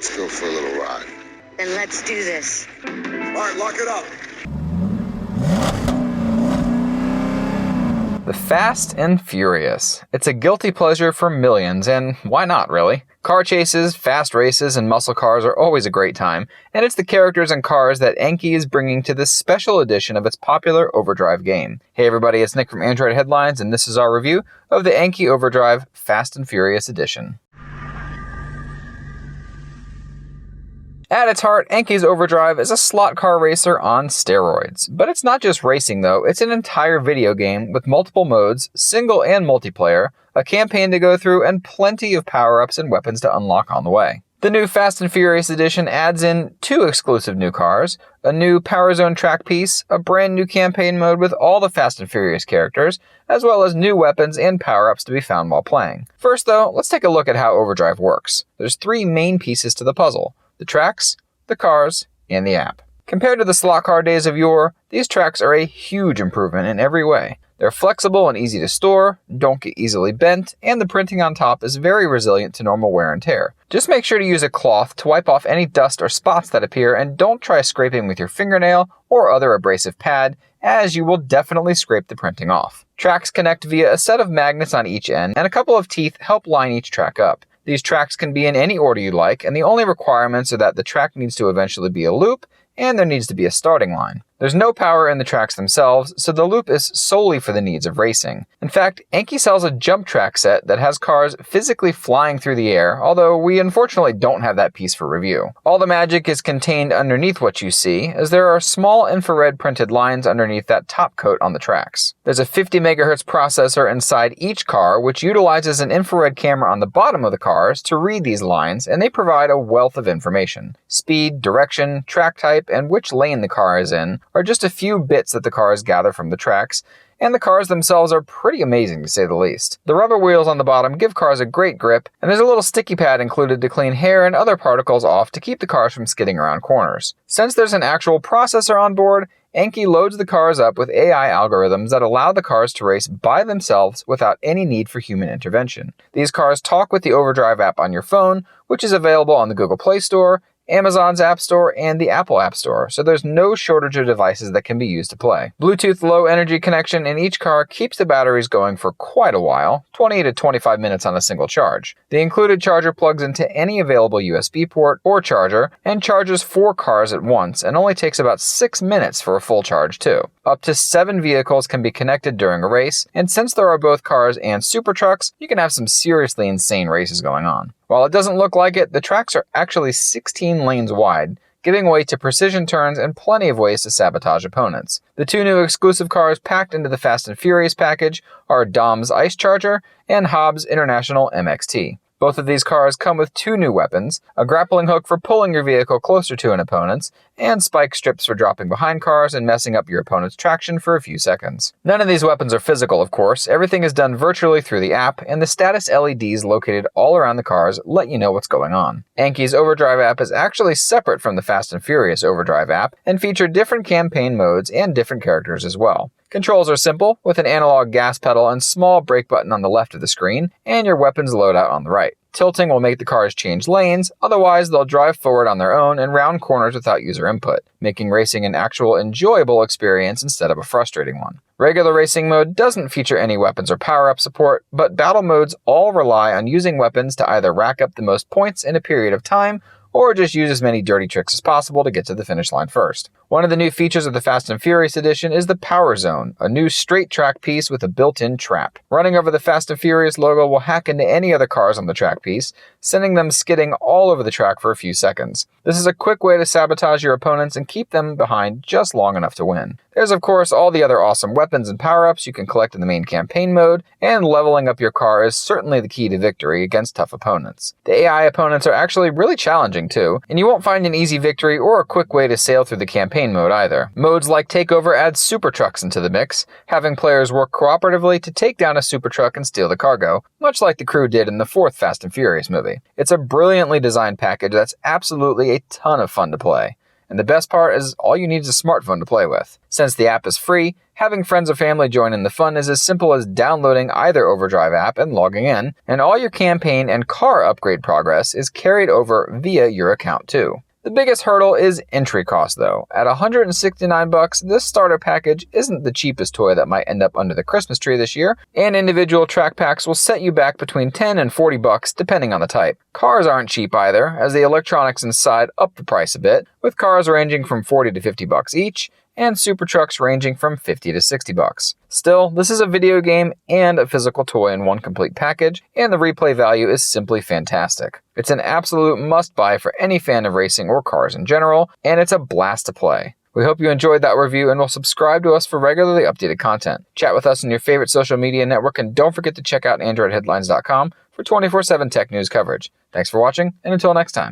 Let's go for a little ride. Then let's do this. All right, lock it up. The Fast and Furious. It's a guilty pleasure for millions, and why not, really? Car chases, fast races, and muscle cars are always a great time, and it's the characters and cars that Anki is bringing to this special edition of its popular Overdrive game. Hey everybody, it's Nick from Android Headlines, and this is our review of the Anki Overdrive Fast and Furious edition. At its heart, Anki's Overdrive is a slot car racer on steroids. But it's not just racing though, it's an entire video game with multiple modes, single and multiplayer, a campaign to go through, and plenty of power-ups and weapons to unlock on the way. The new Fast and Furious edition adds in 2 exclusive new cars, a new Power Zone track piece, a brand new campaign mode with all the Fast and Furious characters, as well as new weapons and power-ups to be found while playing. First though, let's take a look at how Overdrive works. There's 3 main pieces to the puzzle: the tracks, the cars, and the app. Compared to the slot car days of yore, these tracks are a huge improvement in every way. They're flexible and easy to store, don't get easily bent, and the printing on top is very resilient to normal wear and tear. Just make sure to use a cloth to wipe off any dust or spots that appear, and don't try scraping with your fingernail or other abrasive pad, as you will definitely scrape the printing off. Tracks connect via a set of magnets on each end, and a couple of teeth help line each track up. These tracks can be in any order you like, and the only requirements are that the track needs to eventually be a loop, and there needs to be a starting line. There's no power in the tracks themselves, so the loop is solely for the needs of racing. In fact, Anki sells a jump track set that has cars physically flying through the air, although we unfortunately don't have that piece for review. All the magic is contained underneath what you see, as there are small infrared printed lines underneath that top coat on the tracks. There's a 50 MHz processor inside each car, which utilizes an infrared camera on the bottom of the cars to read these lines, and they provide a wealth of information. Speed, direction, track type, and which lane the car is in are just a few bits that the cars gather from the tracks, and the cars themselves are pretty amazing to say the least. The rubber wheels on the bottom give cars a great grip, and there's a little sticky pad included to clean hair and other particles off to keep the cars from skidding around corners. Since there's an actual processor on board, Anki loads the cars up with AI algorithms that allow the cars to race by themselves without any need for human intervention. These cars talk with the Overdrive app on your phone, which is available on the Google Play Store, Amazon's App Store, and the Apple App Store, so there's no shortage of devices that can be used to play. Bluetooth low energy connection in each car keeps the batteries going for quite a while, 20 to 25 minutes on a single charge. The included charger plugs into any available USB port or charger and charges 4 cars at once, and only takes about 6 minutes for a full charge too. Up to 7 vehicles can be connected during a race, and since there are both cars and super trucks, you can have some seriously insane races going on. While it doesn't look like it, the tracks are actually 16 lanes wide, giving way to precision turns and plenty of ways to sabotage opponents. The 2 new exclusive cars packed into the Fast and Furious package are Dom's Ice Charger and Hobbs International MXT. Both of these cars come with 2 new weapons, a grappling hook for pulling your vehicle closer to an opponent's, and spike strips for dropping behind cars and messing up your opponent's traction for a few seconds. None of these weapons are physical, of course. Everything is done virtually through the app, and the status LEDs located all around the cars let you know what's going on. Anki's Overdrive app is actually separate from the Fast and Furious Overdrive app, and feature different campaign modes and different characters as well. Controls are simple, with an analog gas pedal and small brake button on the left of the screen, and your weapons loadout on the right. Tilting will make the cars change lanes, otherwise they'll drive forward on their own and round corners without user input, making racing an actual enjoyable experience instead of a frustrating one. Regular racing mode doesn't feature any weapons or power-up support, but battle modes all rely on using weapons to either rack up the most points in a period of time, or just use as many dirty tricks as possible to get to the finish line first. One of the new features of the Fast and Furious edition is the Power Zone, a new straight track piece with a built-in trap. Running over the Fast and Furious logo will hack into any other cars on the track piece, sending them skidding all over the track for a few seconds. This is a quick way to sabotage your opponents and keep them behind just long enough to win. There's of course all the other awesome weapons and power-ups you can collect in the main campaign mode, and leveling up your car is certainly the key to victory against tough opponents. The AI opponents are actually really challenging too, and you won't find an easy victory or a quick way to sail through the campaign mode either. Modes like Takeover add super trucks into the mix, having players work cooperatively to take down a super truck and steal the cargo, much like the crew did in the 4th Fast and Furious movie. It's a brilliantly designed package that's absolutely a ton of fun to play. And the best part is all you need is a smartphone to play with. Since the app is free, having friends or family join in the fun is as simple as downloading either Overdrive app and logging in, and all your campaign and car upgrade progress is carried over via your account too. The biggest hurdle is entry cost though. At $169, this starter package isn't the cheapest toy that might end up under the Christmas tree this year, and individual track packs will set you back between $10 and $40 depending on the type. Cars aren't cheap either, as the electronics inside up the price a bit, with cars ranging from $40 to $50 each, and super trucks ranging from $50 to $60. Still, this is a video game and a physical toy in one complete package, and the replay value is simply fantastic. It's an absolute must-buy for any fan of racing or cars in general, and it's a blast to play. We hope you enjoyed that review and will subscribe to us for regularly updated content. Chat with us on your favorite social media network, and don't forget to check out AndroidHeadlines.com for 24/7 tech news coverage. Thanks for watching, and until next time.